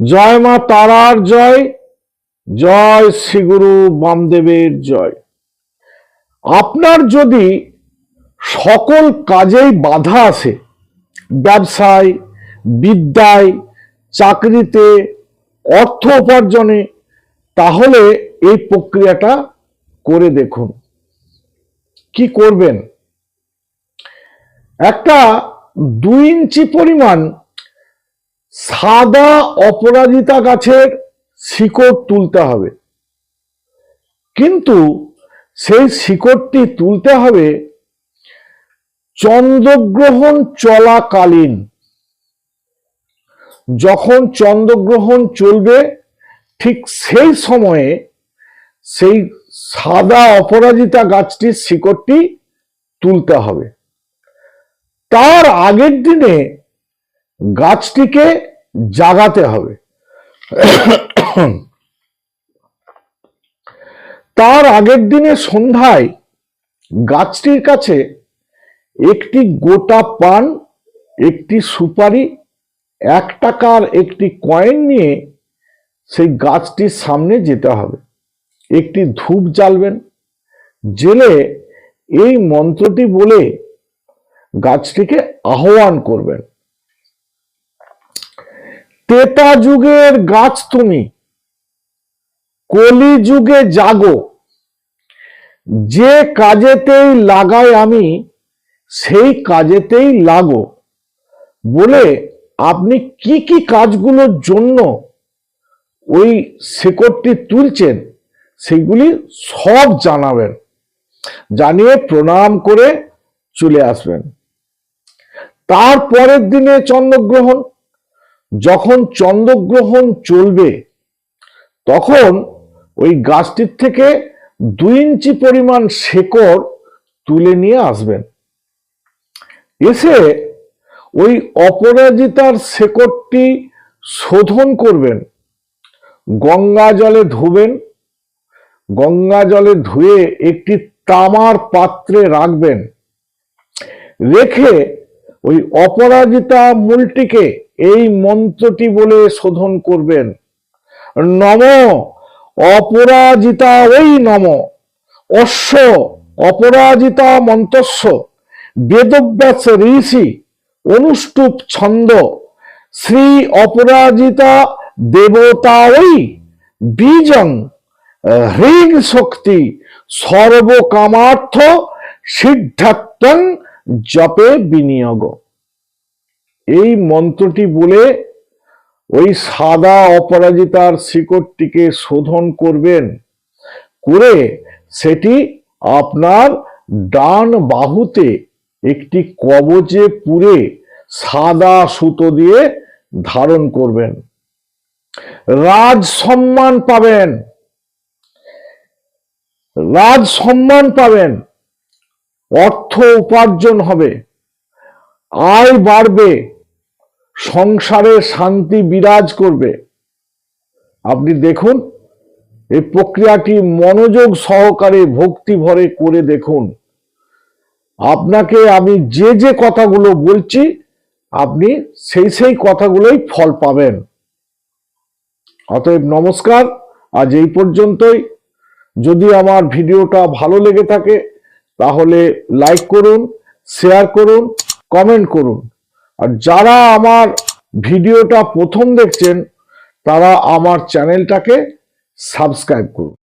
জয় মা তারার জয়, জয় শ্রীগুরু বামদেবের জয়। আপনার যদি সকল কাজেই বাধা আসে, ব্যবসায়, বিদ্যায়, চাকরিতে, অর্থ উপার্জনে, তাহলে এই প্রক্রিয়াটা করে দেখুন। কি করবেন? একটা 2 ইঞ্চি পরিমাণ সাদা অপরাজিতা গাছের শিকড় তুলতে হবে, কিন্তু সেই শিকড়টি তুলতে হবে চন্দ্রগ্রহণ চলাকালীন। যখন চন্দ্রগ্রহণ চলবে ঠিক সেই সময়ে সেই সাদা অপরাজিতা গাছটির শিকড়টি তুলতে হবে। তার আগের দিনে গাছটিকে জাগাতে হবে। তার আগের দিনে সন্ধ্যায় গাছটির কাছে একটি গোটা পান, একটি সুপারি, 1 টাকার একটি কয়েন নিয়ে সেই গাছটির সামনে যেতে হবে। একটি ধূপ জ্বালবেন, জেলে এই মন্ত্রটি বলে গাছটিকে আহ্বান করবেন। ত্রেতা যুগের গাছ তুমি, কলি যুগে জাগো, যে কাজেতেই লাগাই আমি সেই কাজেতেই লাগো বলে আপনি কি কি কাজগুলোর জন্য ওই শিকড়টি তুলছেন সেগুলি সব জানাবেন। জানিয়ে প্রণাম করে চলে আসবেন। তারপরের দিনে চন্দ্রগ্রহণ। যখন চন্দ্রগ্রহণ চলবে তখন ওই গাছটির থেকে 2 ইঞ্চি পরিমাণ শিকড় তুলে নিয়ে আসবেন। এসে ওই অপরাজিতার শিকড়টি শোধন করবেন, গঙ্গা জলে ধুবেন। গঙ্গা জলে ধুয়ে একটি তামার পাত্রে রাখবেন। রেখে ওই অপরাজিতা মূলটিকে এই মন্ত্রটি বলে শোধন করবেন। নম অপরাজিতা ওই নম, অশ্ব অপরাজিতা মন্তস্য, বেদব্যাস ঋষি অনুষ্টুপ ছন্দ, শ্রী অপরাজিতা দেবতা ওই বীজং হৃং শক্তি সর্বকামার্থ সিদ্ধাত্মং জপে বিনিয়োগ। এই মন্ত্রটি বলে ওই সাদা অপরাজিতার শিকড়টিকে শোধন করবেন। করে সেটি আপনার ডান বাহুতে একটি কবচে পুরে সাদা সুতো দিয়ে ধারণ করবেন। রাজ সম্মান পাবেন, রাজ সম্মান পাবেন, অর্থ উপার্জন হবে, আয় বাড়বে, সংসারে শান্তি বিরাজ করবে। আপনি দেখুন, এই প্রক্রিয়াটি মনোযোগ সহকারে ভক্তি ভরে করে দেখুন। আপনাকে আমি যে যে কথাগুলো বলছি আপনি সেই কথাগুলোই ফল পাবেন। অতএব নমস্কার, আজ এই পর্যন্তই। যদি আমার ভিডিওটা ভালো লেগে থাকে তাহলে লাইক করুন, শেয়ার করুন, কমেন্ট করুন। আর যারা আমার ভিডিওটা প্রথম দেখছেন তারা আমার চ্যানেলটাকে সাবস্ক্রাইব করুন।